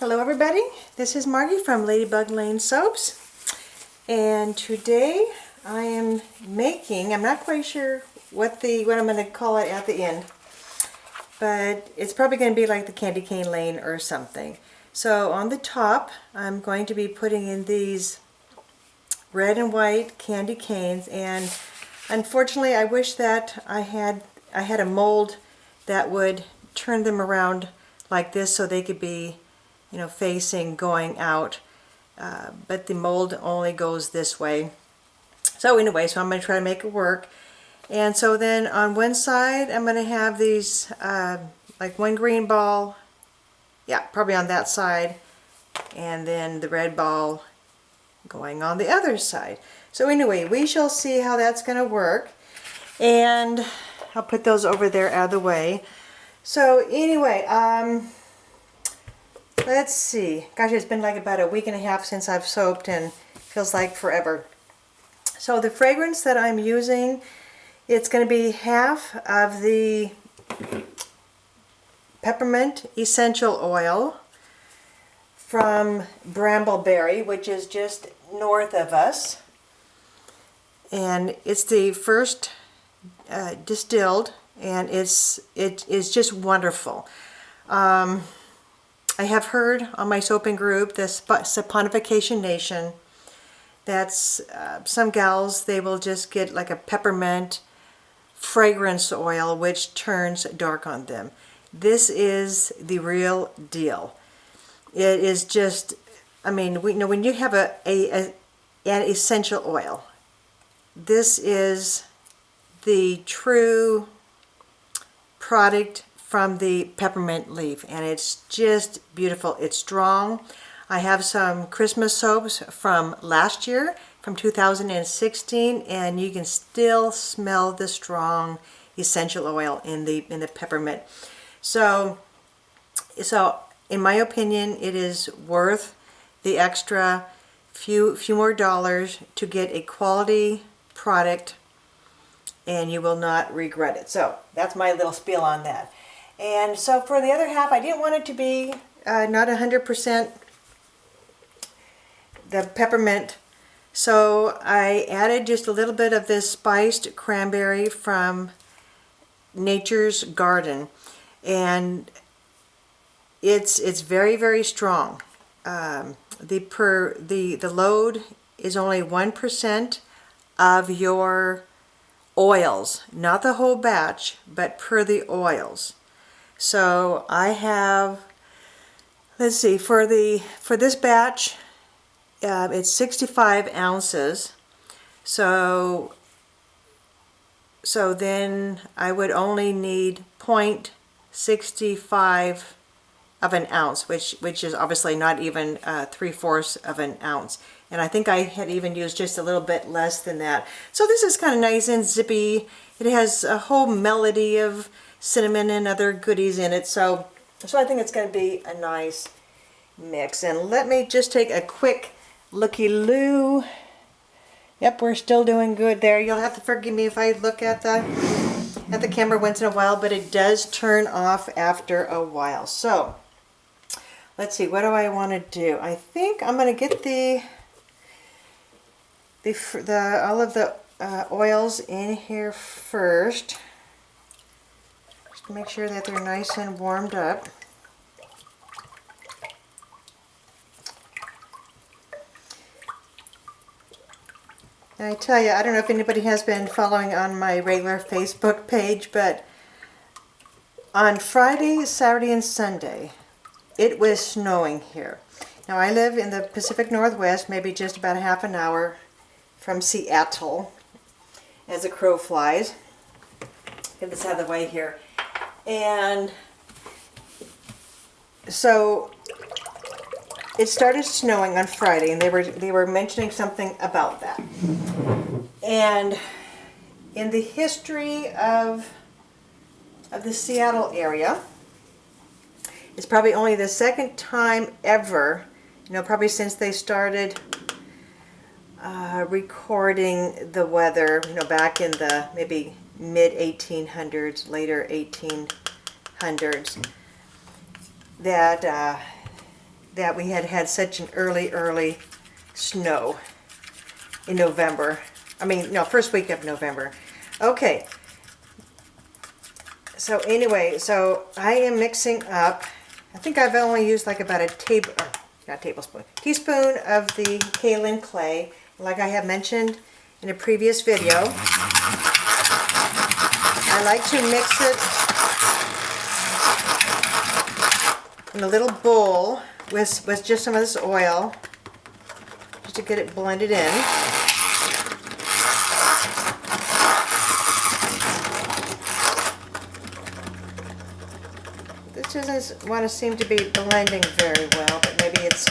Hello everybody, this is Margie from Ladybug Lane Soaps, and today I am making, I'm not quite sure what I'm going to call it at the end, but it's probably going to be like the candy cane lane or something. So on the top I'm going to be putting in these red and white candy canes, and unfortunately I wish that I had a mold that would turn them around like this so they could be, you know, facing going out, but the mold only goes this way. So anyway, so I'm going to try to make it work. And so then on one side I'm going to have these like one green ball, yeah, probably on that side, and then the red ball going on the other side. So anyway, we shall see how that's going to work, and I'll put those over there out of the way. So anyway, let's see. Gosh, it's been like about a week and a half since I've soaped, and feels like forever. So the fragrance that I'm using, it's going to be half of the peppermint essential oil from Brambleberry, which is just north of us. And it's the first distilled, and it is just wonderful. I have heard on my soaping group, the Saponification Nation, that's some gals, they will just get like a peppermint fragrance oil which turns dark on them. This is the real deal. It is just, I mean, we know when you have an essential oil, this is the true product from the peppermint leaf, and it's just beautiful. It's strong. I have some Christmas soaps from last year, from 2016, and you can still smell the strong essential oil in the peppermint. So in my opinion, it is worth the extra few more dollars to get a quality product, and you will not regret it. So that's my little spiel on that. And so for the other half, I didn't want it to be not 100% the peppermint, so I added just a little bit of this spiced cranberry from Nature's Garden, and it's very, very strong. The load is only 1% of your oils, not the whole batch, but per the oils. So I have, let's see, for this batch, it's 65 ounces. So then I would only need 0.65 of an ounce, which is obviously not even 3/4 of an ounce. And I think I had even used just a little bit less than that. So this is kind of nice and zippy. It has a whole melody of cinnamon and other goodies in it. So I think it's going to be a nice mix. And let me just take a quick looky-loo. Yep, we're still doing good there. You'll have to forgive me if I look at the camera once in a while, but it does turn off after a while. So let's see, what do I want to do? I think I'm going to get all of the oils in here first. Just to make sure that they're nice and warmed up. And I tell you, I don't know if anybody has been following on my regular Facebook page, but on Friday, Saturday, and Sunday, it was snowing here. Now I live in the Pacific Northwest, maybe just about a half an hour from Seattle, as the crow flies. Get this out of the way here. And so it started snowing on Friday, and they were mentioning something about that. And in the history of the Seattle area, it's probably only the second time ever, you know, probably since they started recording the weather, you know, back in the maybe mid 1800s, later 1800s, that that we had had such an early snow in November. I mean, no, first week of November. Okay. So anyway, so I am mixing up, I think I've only used like about a teaspoon of the kaolin clay, like I have mentioned in a previous video. I like to mix it in a little bowl with just some of this oil, just to get it blended in. This doesn't want to seem to be blending very well, but maybe it's,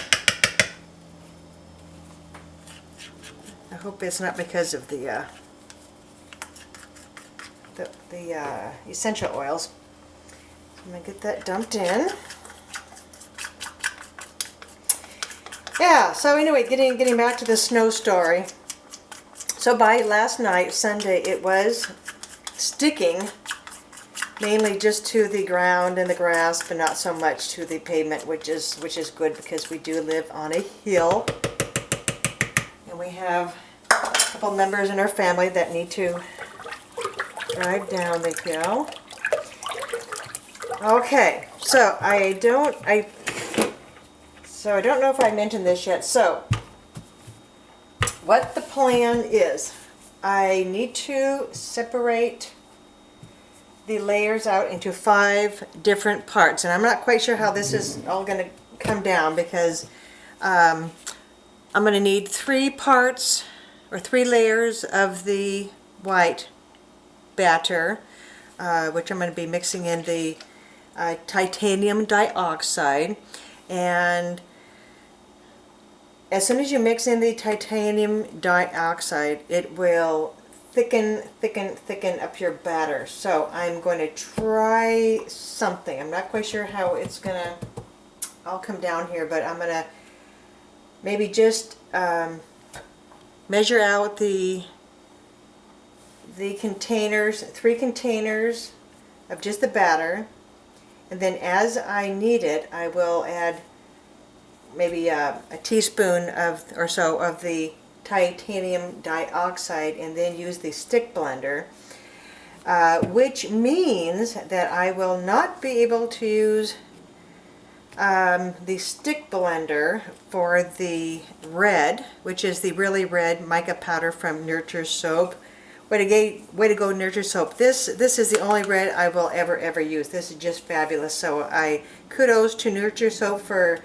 I hope it's not because of the essential oils. So I'm going to get that dumped in. Yeah, so anyway, getting back to the snow story. So by last night, Sunday, it was sticking mainly just to the ground and the grass, but not so much to the pavement, which is good because we do live on a hill. And we have a couple members in our family that need to drive down the hill. Okay, so I don't know if I mentioned this yet. So what the plan is, I need to separate the layers out into 5 different parts, and I'm not quite sure how this is all going to come down because I'm going to need 3 parts or 3 layers of the white batter, which I'm going to be mixing in the titanium dioxide. And as soon as you mix in the titanium dioxide, it will thicken up your batter. So I'm going to try something. I'm not quite sure how it's going to all come down here, but I'm going to maybe just measure out the containers, 3 containers of just the batter, and then as I need it, I will add maybe a teaspoon or so of the titanium dioxide, and then use the stick blender, which means that I will not be able to use the stick blender for the red, which is the really red mica powder from Nurture Soap. Way to go, Nurture Soap. This is the only red I will ever use. This is just fabulous. So kudos to Nurture Soap for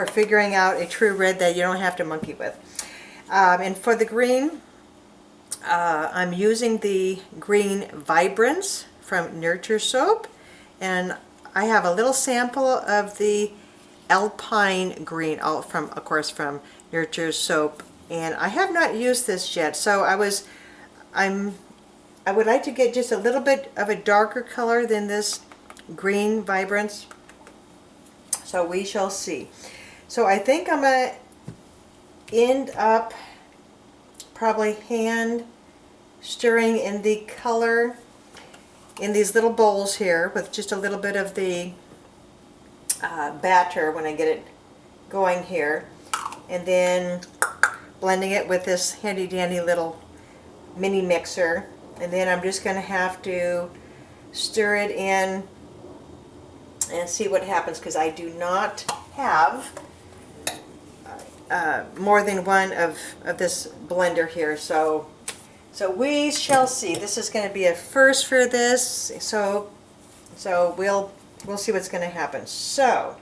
figuring out a true red that you don't have to monkey with. And for the green, I'm using the green Vibrance from Nurture Soap, and I have a little sample of the Alpine green, of course from Nurture Soap, and I have not used this yet. So I would like to get just a little bit of a darker color than this green Vibrance. So we shall see. So I think I'm gonna end up probably hand stirring in the color in these little bowls here with just a little bit of the batter when I get it going here, and then blending it with this handy dandy little mini mixer, and then I'm just going to have to stir it in and see what happens, because I do not have more than one of this blender here, so we shall see. This is going to be a first for this, so we'll see what's going to happen. So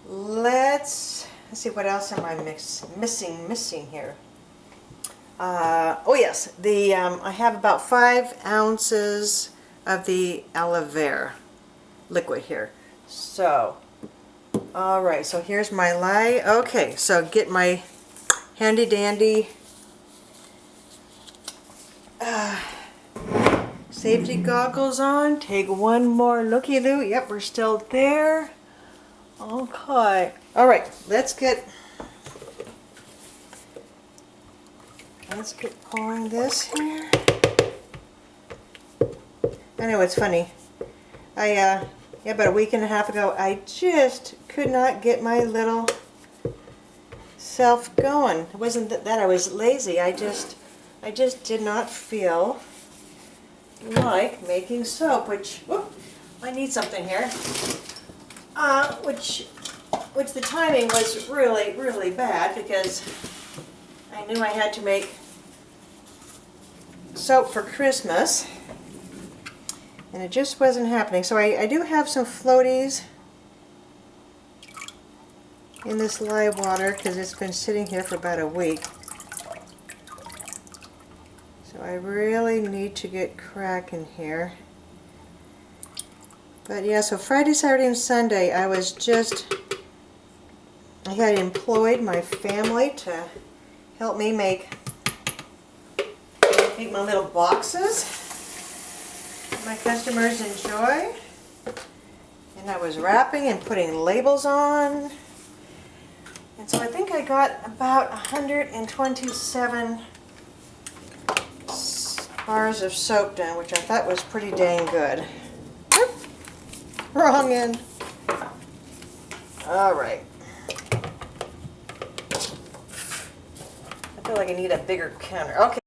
let's see, what else am I missing here. Oh yes, I have about 5 ounces of the aloe vera liquid here. So alright, so here's my lye. Okay, so get my handy dandy safety goggles on. Take one more looky-loo. Yep, we're still there. Okay. Alright, let's get pouring this here. I know it's funny. I yeah, about a week and a half ago, I just could not get my little self going. It wasn't that I was lazy. I just did not feel like making soap, which, whoop, I need something here. Which the timing was really, really bad because I knew I had to make soap for Christmas, and it just wasn't happening. So I do have some floaties in this live water because it's been sitting here for about a week. So I really need to get cracking here. But yeah, so Friday, Saturday, and Sunday I had employed my family to help me make my little boxes my customers enjoy. And I was wrapping and putting labels on. And so I think I got about 127 bars of soap done, which I thought was pretty dang good. Oop, wrong end. All right. I feel like I need a bigger counter. Okay.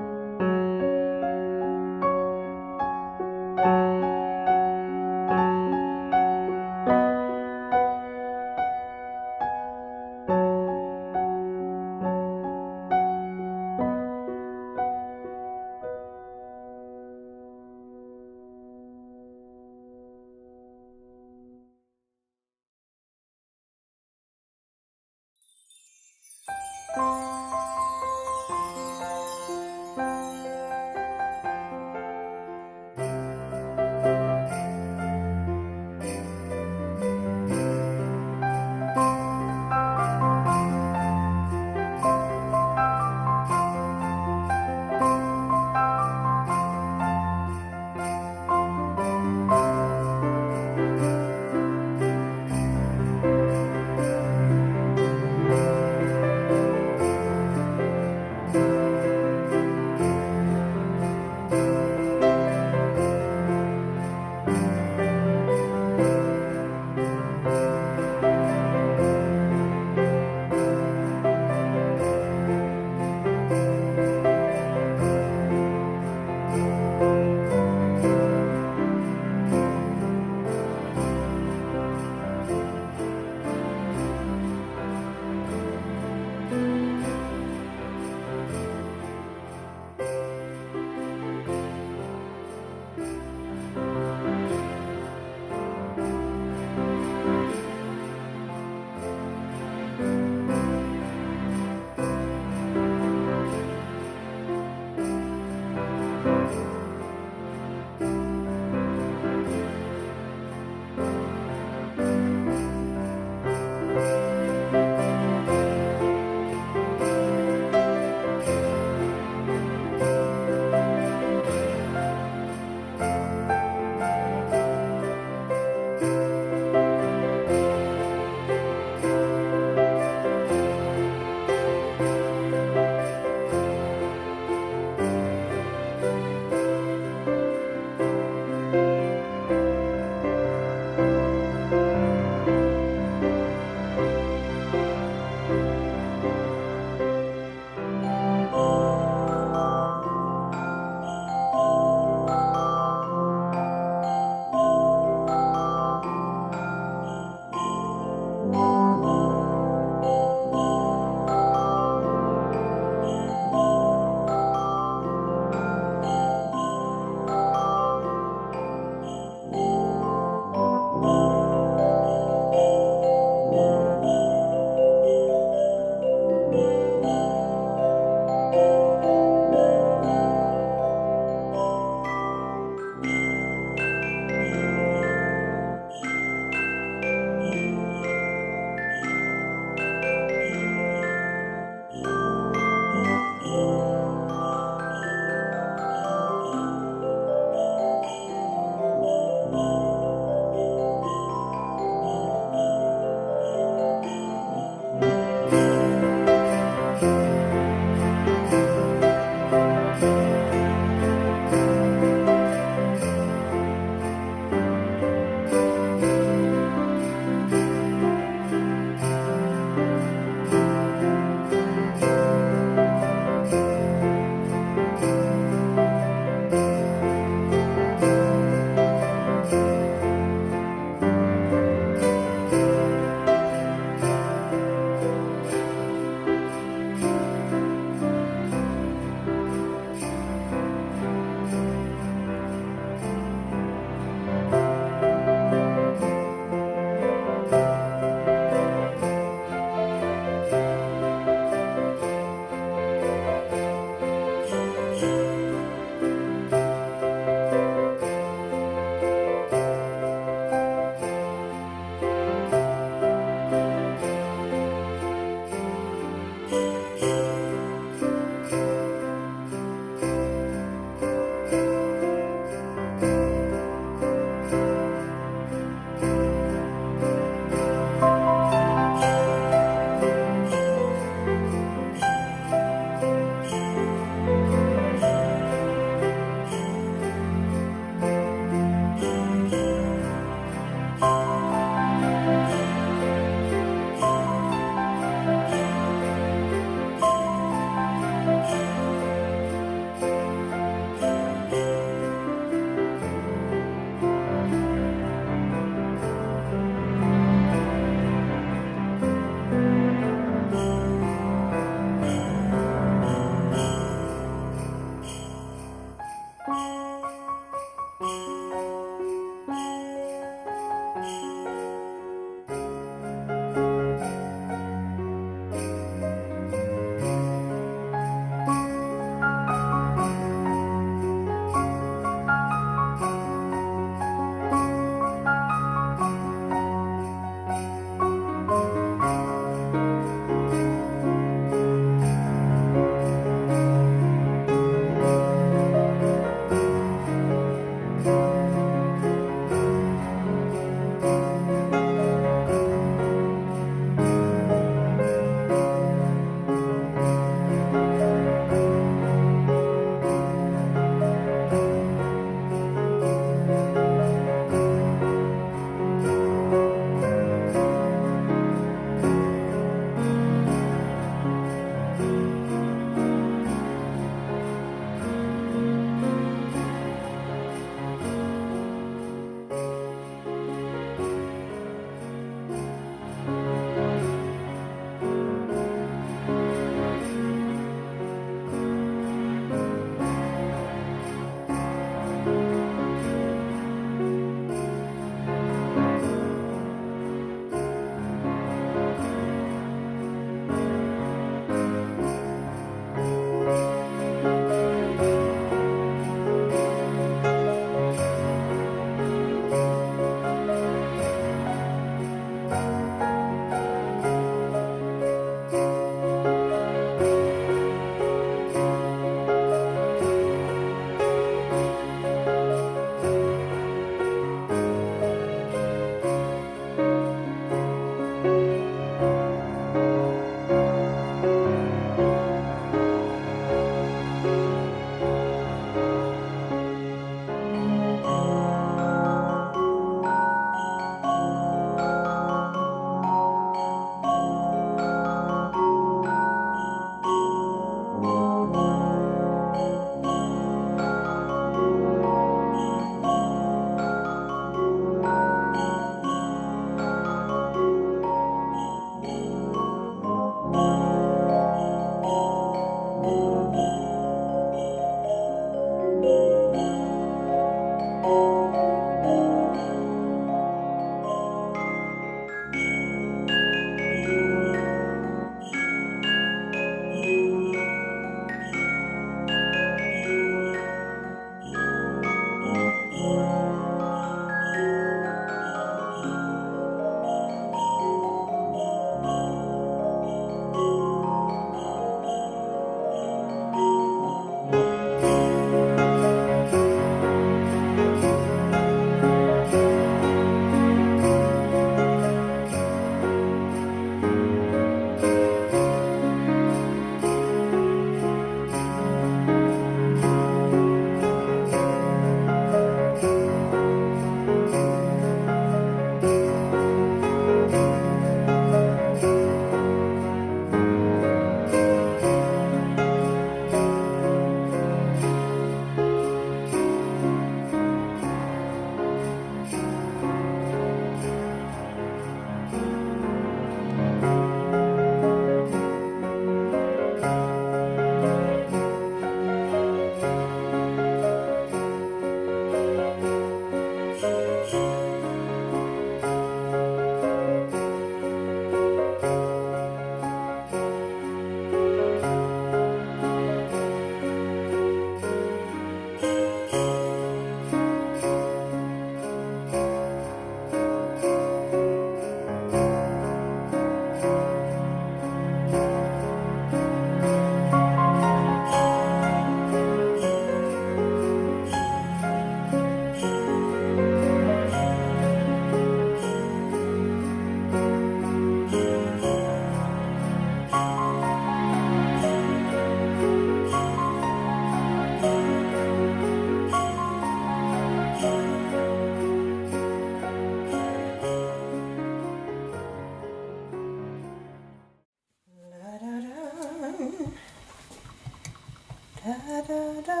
Da, da, da.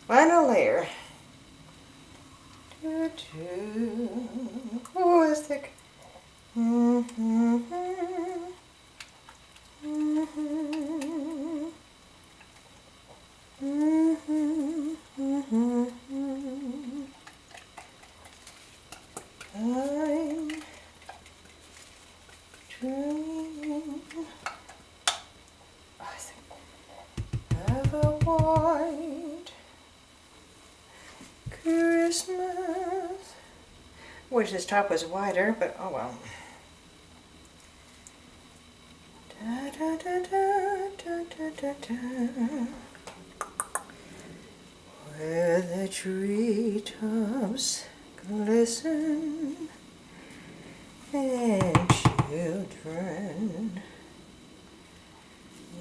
Final layer. Do, do. Oh, it's thick. Mm-hmm. Mm-hmm. Mm-hmm. Mm-hmm. I'm dreaming of a white Christmas. Wish this top was wider, but oh well. Da, da, da, da, da, da, da, da. Where the treetops glisten and children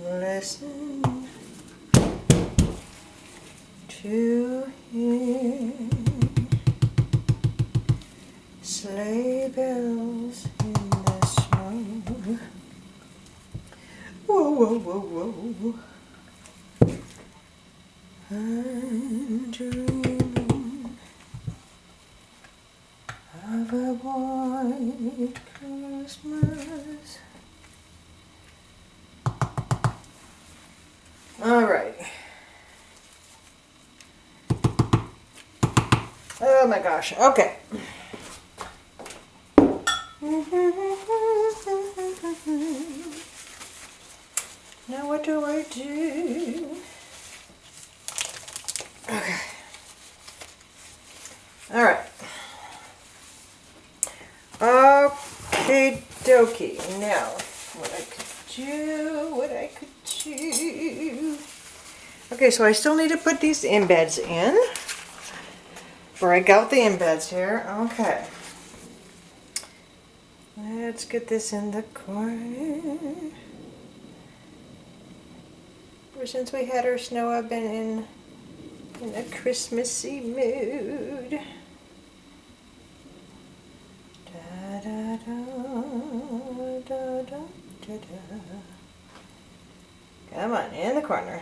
listen to hear sleigh bells in the snow. Whoa, whoa, whoa, whoa. I'm dreaming of a white Christmas. All right. Oh my gosh. Okay. Now what do I do? Okay. All right. Okay, dokie. Now, what I could do. Okay, so I still need to put these embeds in. Break out the embeds here. Okay. Let's get this in the corner. Ever since we had our snow, I've been in a Christmassy mood. Da, da, da, da, da, da, da. Come on, in the corner.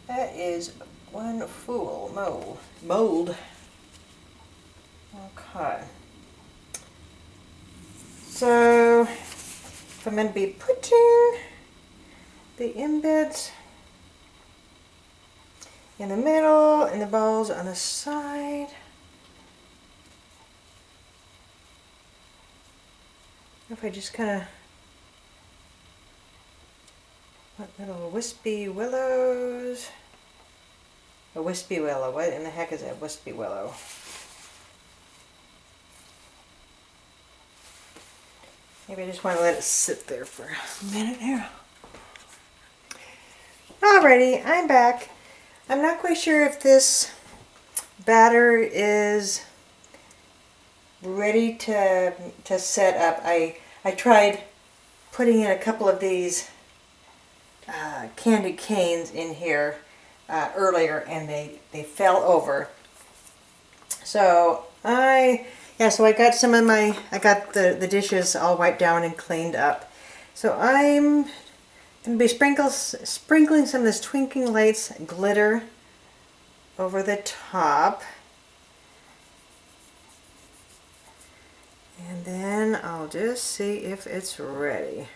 That is one full mold. Okay. So, if I'm going to be putting the embeds in the middle and the balls on the side. If I just kind of put little wispy willows. A wispy willow. What in the heck is a wispy willow? Maybe I just want to let it sit there for a minute here. Alrighty, I'm back. I'm not quite sure if this batter is ready to set up. I tried putting in a couple of these candy canes in here earlier, and they fell over. So I got some of I got the dishes all wiped down and cleaned up. So I'm going to be sprinkling some of this Twinkling Lights glitter over the top. And then I'll just see if it's ready.